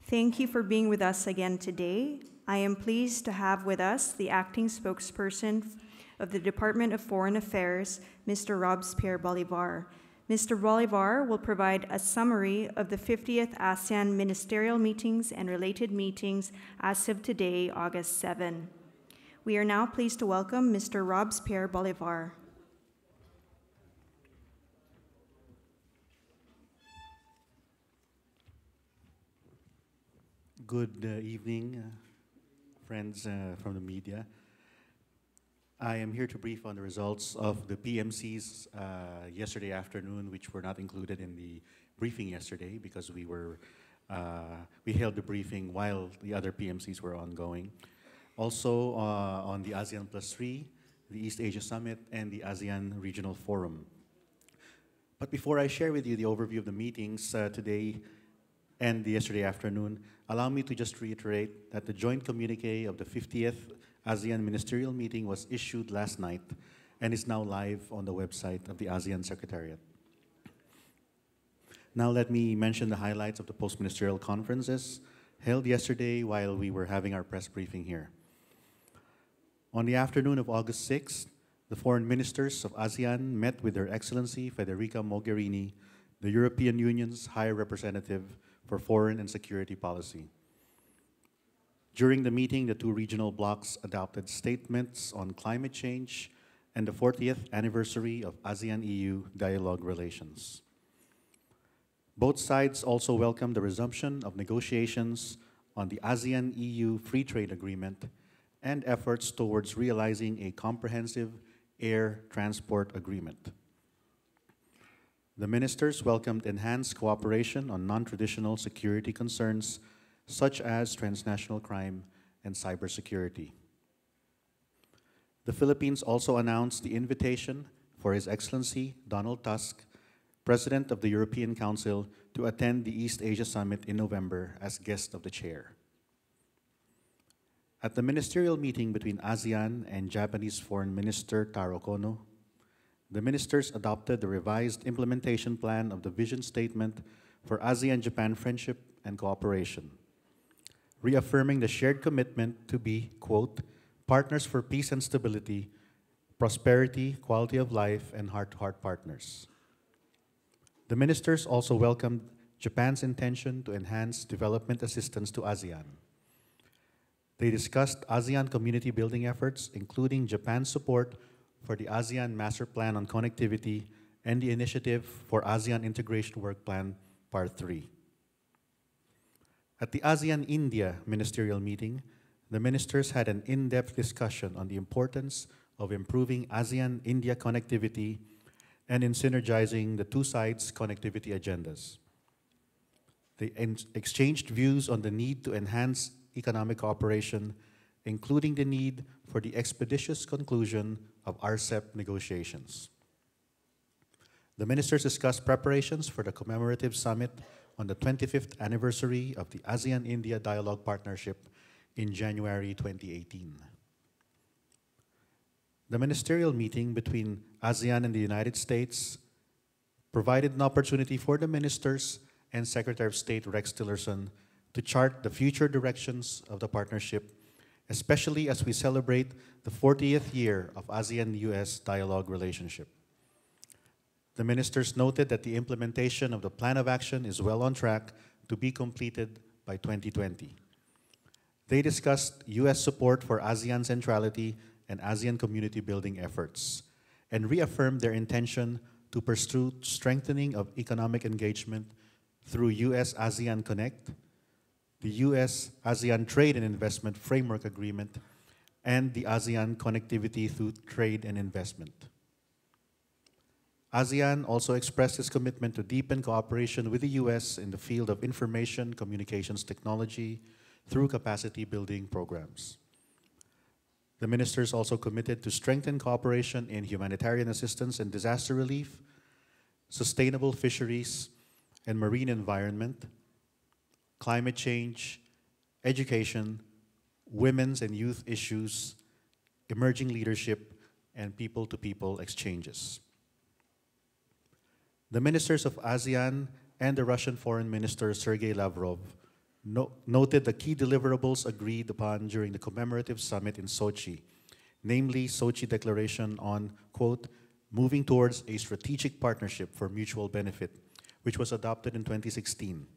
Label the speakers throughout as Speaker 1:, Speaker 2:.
Speaker 1: Thank you for being with us again today. I am pleased to have with us the acting spokesperson of the Department of Foreign Affairs, Mr. Robespierre Bolivar. Mr. Bolivar will provide a summary of the 50th ASEAN ministerial meetings and related meetings as of today, August 7. We are now pleased to welcome Mr. Robespierre Bolivar.
Speaker 2: Good evening, friends from the media. I am here to brief on the results of the PMCs yesterday afternoon, which were not included in the briefing yesterday because we held the briefing while the other PMCs were ongoing. Also on the ASEAN Plus 3, the East Asia Summit, and the ASEAN Regional Forum. But before I share with you the overview of the meetings today and yesterday afternoon, allow me to just reiterate that the joint communique of the 50th ASEAN Ministerial Meeting was issued last night and is now live on the website of the ASEAN Secretariat. Now let me mention the highlights of the post-ministerial conferences held yesterday while we were having our press briefing here. On the afternoon of August 6th, the foreign ministers of ASEAN met with Her Excellency Federica Mogherini, the European Union's High Representative for Foreign and Security Policy. During the meeting, the two regional blocs adopted statements on climate change and the 40th anniversary of ASEAN-EU dialogue relations. Both sides also welcomed the resumption of negotiations on the ASEAN-EU Free Trade Agreement and efforts towards realizing a comprehensive air transport agreement. The ministers welcomed enhanced cooperation on non-traditional security concerns such as transnational crime and cybersecurity. The Philippines also announced the invitation for His Excellency Donald Tusk, President of the European Council, to attend the East Asia Summit in November as guest of the chair. At the ministerial meeting between ASEAN and Japanese Foreign Minister Taro Kono, the ministers adopted the revised implementation plan of the vision statement for ASEAN-Japan friendship and cooperation, reaffirming the shared commitment to be, quote, partners for peace and stability, prosperity, quality of life, and heart-to-heart partners. The ministers also welcomed Japan's intention to enhance development assistance to ASEAN. They discussed ASEAN community building efforts, including Japan's support for the ASEAN Master Plan on Connectivity and the Initiative for ASEAN Integration Work Plan, Part 3. At the ASEAN-India ministerial meeting, the ministers had an in-depth discussion on the importance of improving ASEAN-India connectivity and in synergizing the two sides' connectivity agendas. They exchanged views on the need to enhance economic cooperation, including the need for the expeditious conclusion of RCEP negotiations. The ministers discussed preparations for the commemorative summit on the 25th anniversary of the ASEAN-India Dialogue Partnership in January 2018. The ministerial meeting between ASEAN and the United States provided an opportunity for the ministers and Secretary of State Rex Tillerson to chart the future directions of the partnership, especially as we celebrate the 40th year of ASEAN-US dialogue relationship. The ministers noted that the implementation of the plan of action is well on track to be completed by 2020. They discussed US support for ASEAN centrality and ASEAN community building efforts, and reaffirmed their intention to pursue strengthening of economic engagement through US-ASEAN Connect, the US-ASEAN Trade and Investment Framework Agreement, and the ASEAN Connectivity through Trade and Investment. ASEAN also expressed its commitment to deepen cooperation with the US in the field of information communications technology through capacity building programs. The ministers also committed to strengthen cooperation in humanitarian assistance and disaster relief, sustainable fisheries and marine environment, climate change, education, women's and youth issues, emerging leadership, and people-to-people exchanges. The ministers of ASEAN and the Russian Foreign Minister Sergei Lavrov noted the key deliverables agreed upon during the commemorative summit in Sochi, namely Sochi Declaration on, quote, moving towards a strategic partnership for mutual benefit, which was adopted in 2016,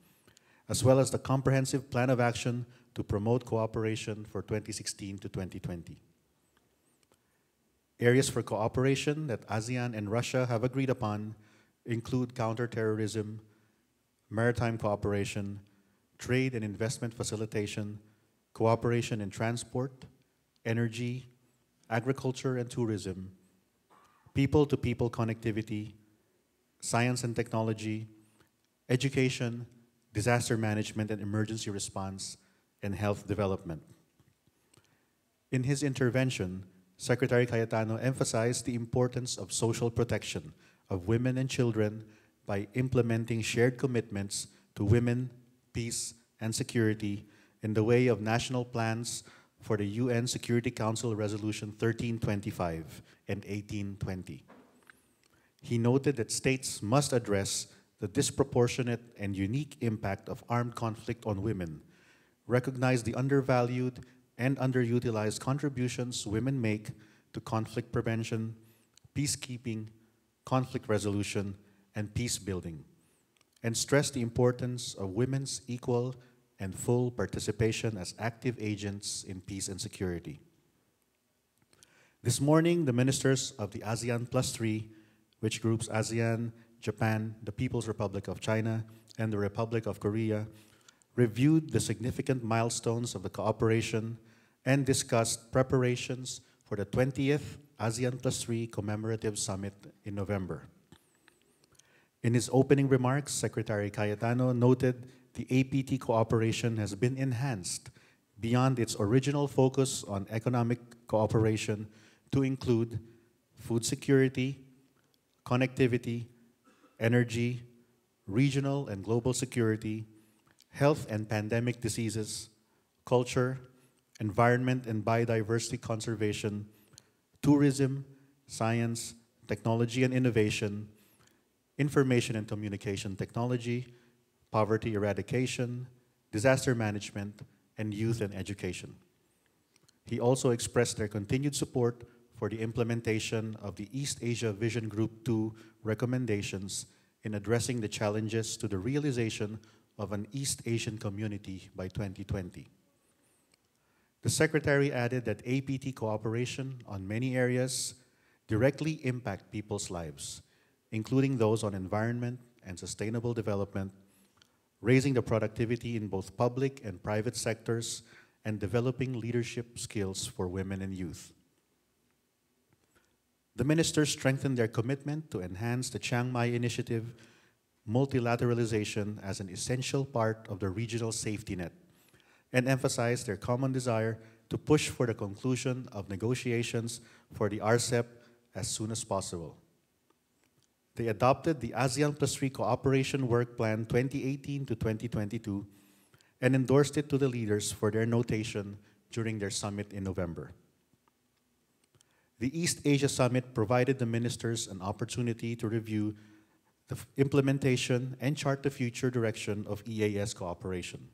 Speaker 2: as well as the comprehensive plan of action to promote cooperation for 2016 to 2020. Areas for cooperation that ASEAN and Russia have agreed upon include counterterrorism, maritime cooperation, trade and investment facilitation, cooperation in transport, energy, agriculture and tourism, people-to-people connectivity, science and technology, education, disaster management and emergency response, and health development. In his intervention, Secretary Cayetano emphasized the importance of social protection of women and children by implementing shared commitments to women, peace, and security in the way of national plans for the UN Security Council Resolution 1325 and 1820. He noted that states must address the disproportionate and unique impact of armed conflict on women, recognize the undervalued and underutilized contributions women make to conflict prevention, peacekeeping, conflict resolution, and peace building, and stress the importance of women's equal and full participation as active agents in peace and security. This morning, the ministers of the ASEAN Plus 3, which groups ASEAN, Japan, the People's Republic of China, and the Republic of Korea, reviewed the significant milestones of the cooperation and discussed preparations for the 20th ASEAN Plus 3 Commemorative Summit in November. In his opening remarks, Secretary Cayetano noted the APT cooperation has been enhanced beyond its original focus on economic cooperation to include food security, connectivity, energy, regional and global security, health and pandemic diseases, culture, environment and biodiversity conservation, tourism, science, technology and innovation, information and communication technology, poverty eradication, disaster management, and youth and education. He also expressed their continued support for the implementation of the East Asia Vision Group 2 recommendations in addressing the challenges to the realization of an East Asian community by 2020. The Secretary added that APT cooperation on many areas directly impact people's lives, including those on environment and sustainable development, raising the productivity in both public and private sectors, and developing leadership skills for women and youth. The ministers strengthened their commitment to enhance the Chiang Mai Initiative multilateralization as an essential part of the regional safety net, and emphasized their common desire to push for the conclusion of negotiations for the RCEP as soon as possible. They adopted the ASEAN Plus 3 Cooperation Work Plan 2018 to 2022 and endorsed it to the leaders for their notation during their summit in November. The East Asia Summit provided the ministers an opportunity to review the implementation and chart the future direction of EAS cooperation.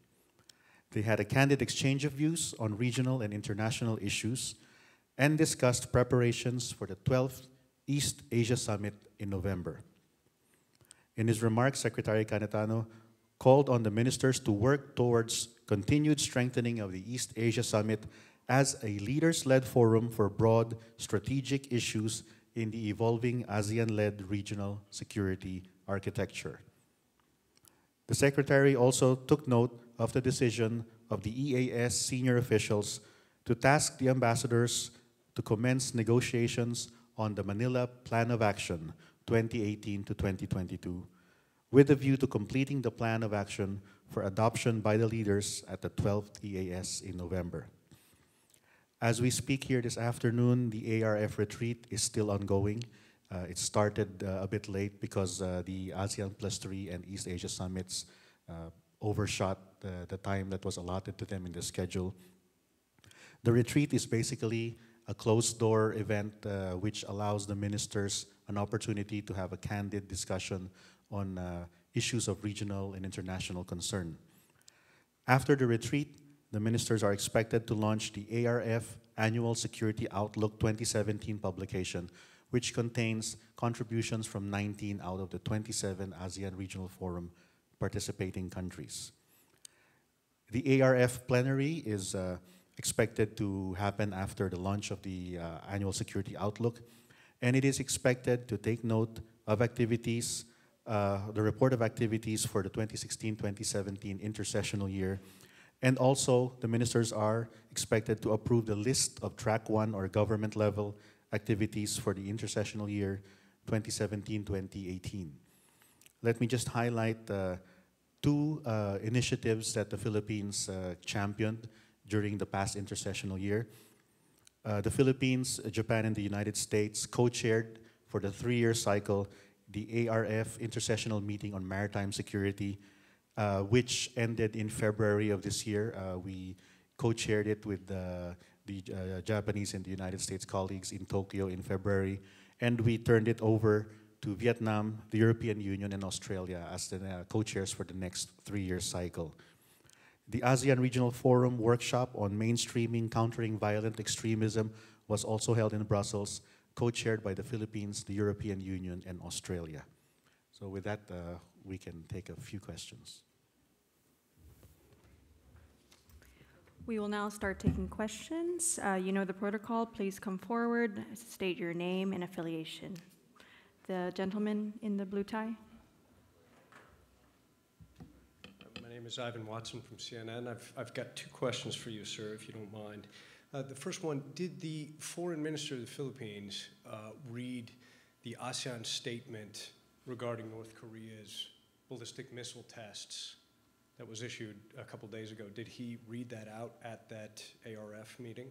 Speaker 2: They had a candid exchange of views on regional and international issues and discussed preparations for the 12th East Asia Summit in November. In his remarks, Secretary Cayetano called on the ministers to work towards continued strengthening of the East Asia Summit as a leaders-led forum for broad strategic issues in the evolving ASEAN-led regional security architecture. The Secretary also took note of the decision of the EAS senior officials to task the ambassadors to commence negotiations on the Manila Plan of Action 2018 to 2022, with a view to completing the Plan of Action for adoption by the leaders at the 12th EAS in November. As we speak here this afternoon, the ARF retreat is still ongoing. It started a bit late because the ASEAN Plus 3 and East Asia Summits overshot the time that was allotted to them in the schedule. The retreat is basically a closed-door event which allows the ministers an opportunity to have a candid discussion on issues of regional and international concern. After the retreat, the ministers are expected to launch the ARF Annual Security Outlook 2017 publication, which contains contributions from 19 out of the 27 ASEAN Regional Forum participating countries. The ARF plenary is expected to happen after the launch of the Annual Security Outlook, and it is expected to take note of activities, the report of activities for the 2016-2017 intersessional year, and also the ministers are expected to approve the list of Track 1 or government level activities for the intersessional year 2017-2018. Let me just highlight two initiatives that the Philippines championed during the past intersessional year. The Philippines, Japan, and the United States co-chaired for the 3-year cycle the ARF Intersessional Meeting on Maritime Security, which ended in February of this year. We co-chaired it with the Japanese and the United States colleagues in Tokyo in February, and we turned it over to Vietnam, the European Union, and Australia as the co-chairs for the next 3-year cycle. The ASEAN Regional Forum workshop on mainstreaming countering violent extremism was also held in Brussels, co-chaired by the Philippines, the European Union, and Australia. So with that, we can take a few questions.
Speaker 1: We will now start taking questions. You know the protocol. Please come forward, state your name and affiliation. The gentleman in the blue tie.
Speaker 3: My name is Ivan Watson from CNN. I've got 2 questions for you, sir, if you don't mind. The first one, did the foreign minister of the Philippines read the ASEAN statement regarding North Korea's ballistic missile tests that was issued a couple days ago? Did he read that out at that ARF meeting?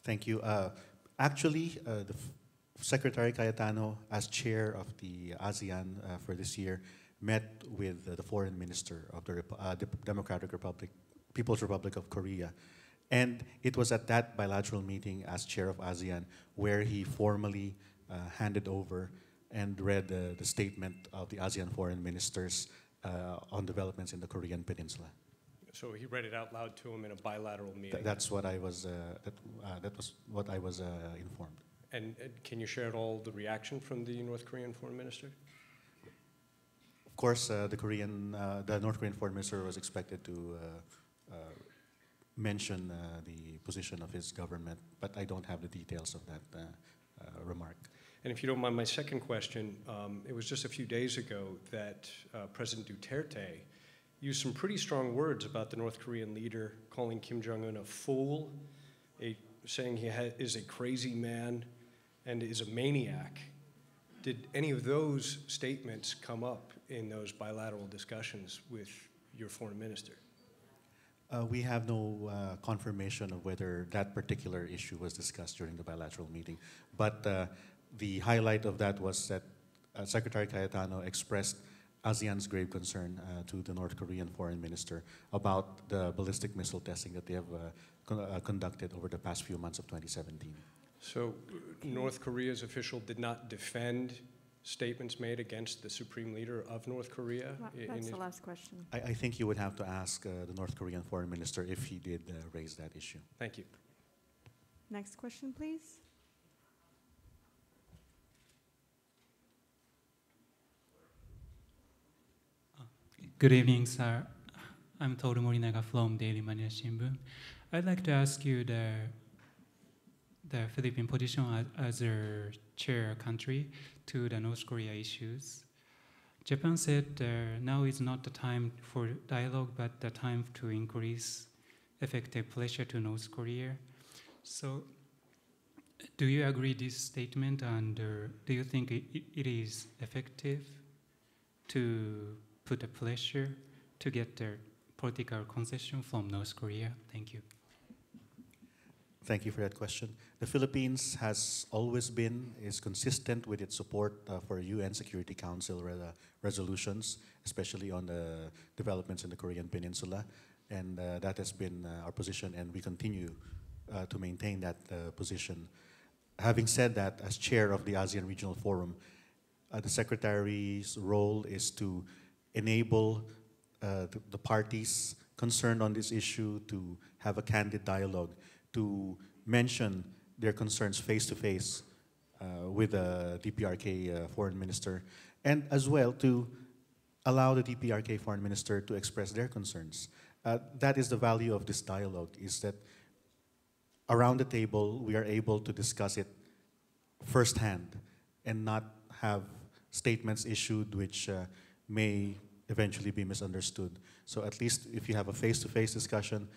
Speaker 2: Thank you. Actually, the Secretary Cayetano, as chair of the ASEAN for this year, met with the foreign minister of the People's Republic of Korea. And it was at that bilateral meeting as chair of ASEAN where he formally handed over and read the statement of the ASEAN foreign ministers on developments in the Korean Peninsula.
Speaker 3: So he read it out loud to him in a bilateral meeting?
Speaker 2: That's what I was, that was what I was informed.
Speaker 3: And can you share at all the reaction from the North Korean foreign minister?
Speaker 2: Of course, the North Korean foreign minister was expected to mention the position of his government, but I don't have the details of that remark.
Speaker 3: And if you don't mind, my second question, it was just a few days ago that President Duterte used some pretty strong words about the North Korean leader, calling Kim Jong-un a fool, saying he is a crazy man and is a maniac. Did any of those statements come up in those bilateral discussions with your foreign minister?
Speaker 2: We have no confirmation of whether that particular issue was discussed during the bilateral meeting, but the highlight of that was that Secretary Cayetano expressed ASEAN's grave concern to the North Korean foreign minister about the ballistic missile testing that they have conducted over the past few months of 2017.
Speaker 3: So North Korea's official did not defend statements made against the supreme leader of North Korea?
Speaker 1: That's the last question.
Speaker 2: I think you would have to ask the North Korean foreign minister if he did raise that issue.
Speaker 3: Thank you.
Speaker 1: Next question, please.
Speaker 4: Good evening, sir. I'm Toru Morinaga from Daily Manila Shimbun. I'd like to ask you the Philippine position as a chair country to the North Korea issues. Japan said now is not the time for dialogue, but the time to increase effective pressure to North Korea. So, do you agree this statement, and do you think it is effective to put the pressure to get the political concession from North Korea? Thank you.
Speaker 2: Thank you for that question. The Philippines has always is consistent with its support for UN Security Council resolutions, especially on the developments in the Korean Peninsula. And that has been our position, and we continue to maintain that position. Having said that, as chair of the ASEAN Regional Forum, the Secretary's role is to enable the parties concerned on this issue to have a candid dialogue, to mention their concerns face to face with the DPRK foreign minister, and as well to allow the DPRK foreign minister to express their concerns. That is the value of this dialogue, is that around the table we are able to discuss it firsthand and not have statements issued which may eventually be misunderstood. So at least if you have a face-to-face discussion,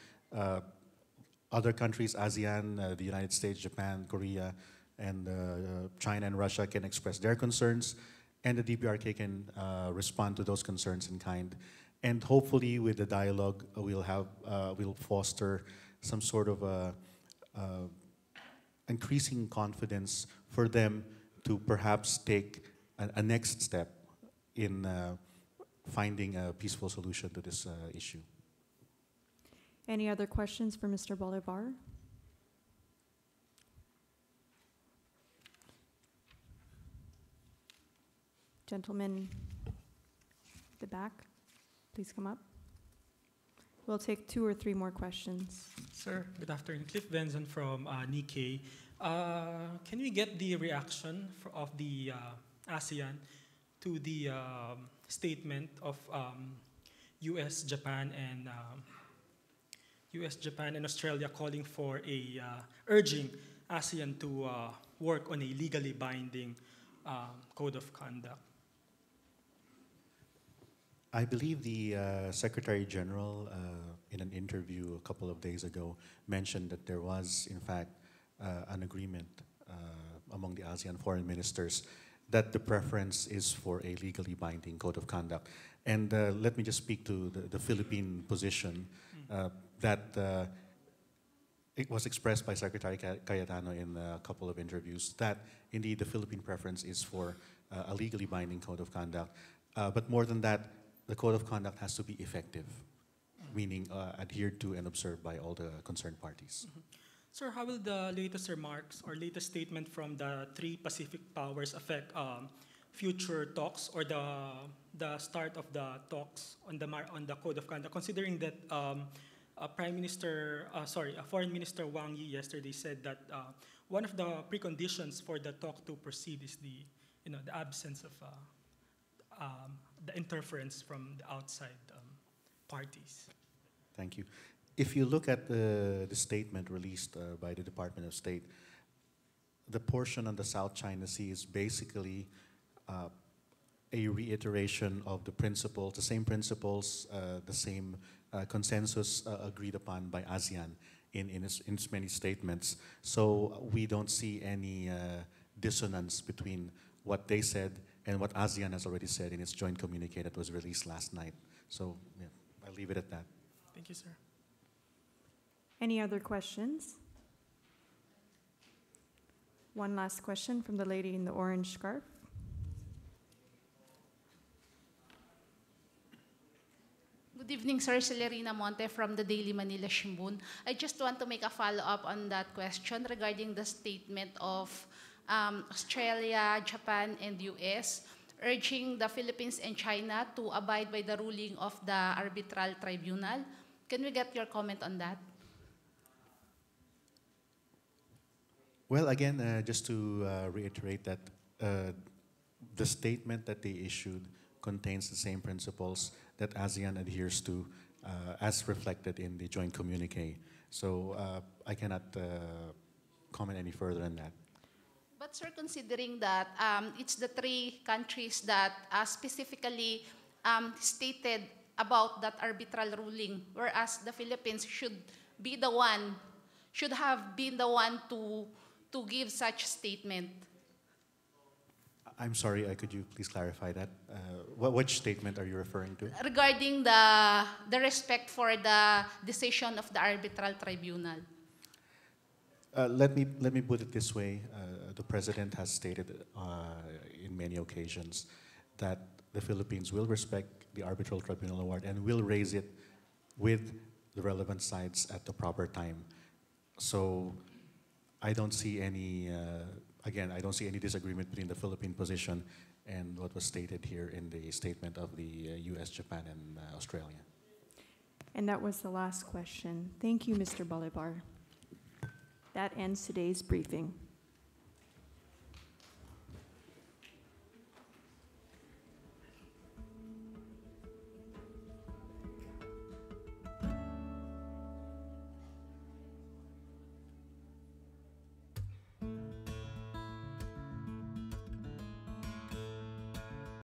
Speaker 2: other countries, ASEAN, the United States, Japan, Korea, and China and Russia can express their concerns, and the DPRK can respond to those concerns in kind. And hopefully with the dialogue, we'll foster some sort of increasing confidence for them to perhaps take a next step in finding a peaceful solution to this issue.
Speaker 1: Any other questions for Mr. Bolivar? Gentlemen at the back, please come up. We'll take 2 or 3 more questions.
Speaker 5: Sir, good afternoon. Cliff Benson from Nikkei. Can we get the reaction of the ASEAN to the statement of U.S., Japan, and Australia calling for urging ASEAN to work on a legally binding code of conduct?
Speaker 2: I believe the Secretary General, in an interview a couple of days ago, mentioned that there was, in fact, an agreement among the ASEAN foreign ministers that the preference is for a legally binding code of conduct. And let me just speak to the Philippine position that it was expressed by Secretary Cayetano in a couple of interviews that indeed the Philippine preference is for a legally binding code of conduct. But more than that, the code of conduct has to be effective, meaning adhered to and observed by all the concerned parties.
Speaker 5: Sir, how will the latest remarks or latest statement from the 3 Pacific powers affect future talks or the start of the talks on the code of conduct, considering that Foreign Minister Wang Yi yesterday said that one of the preconditions for the talk to proceed is the absence of the interference from the outside parties.
Speaker 2: Thank you. If you look at the statement released by the Department of State, the portion on the South China Sea is basically a reiteration of the principles, the same principles, the same consensus agreed upon by ASEAN in its many statements. So we don't see any dissonance between what they said and what ASEAN has already said in its joint communique that was released last night. So yeah, I'll leave it at that.
Speaker 5: Thank you, sir.
Speaker 1: Any other questions? One last question from the lady in the orange scarf.
Speaker 6: Good evening, sir. Celerina Monte from the Daily Manila Shimbun. I just want to make a follow-up on that question regarding the statement of Australia, Japan, and US urging the Philippines and China to abide by the ruling of the arbitral tribunal. Can we get your comment on that?
Speaker 2: Well, again, just to reiterate that the statement that they issued contains the same principles that ASEAN adheres to as reflected in the joint communique. So I cannot comment any further on that.
Speaker 6: But sir, considering that it's the 3 countries that specifically stated about that arbitral ruling, whereas the Philippines should have been the one to give such statement.
Speaker 2: I'm sorry, could you please clarify that? Which statement are you referring to?
Speaker 6: Regarding the respect for the decision of the arbitral tribunal.
Speaker 2: Let me put it this way. The President has stated in many occasions that the Philippines will respect the arbitral tribunal award and will raise it with the relevant sides at the proper time. So I don't see any, again, I don't see any disagreement between the Philippine position and what was stated here in the statement of the US, Japan, and Australia.
Speaker 1: And that was the last question. Thank you, Mr. Bolivar. That ends today's briefing.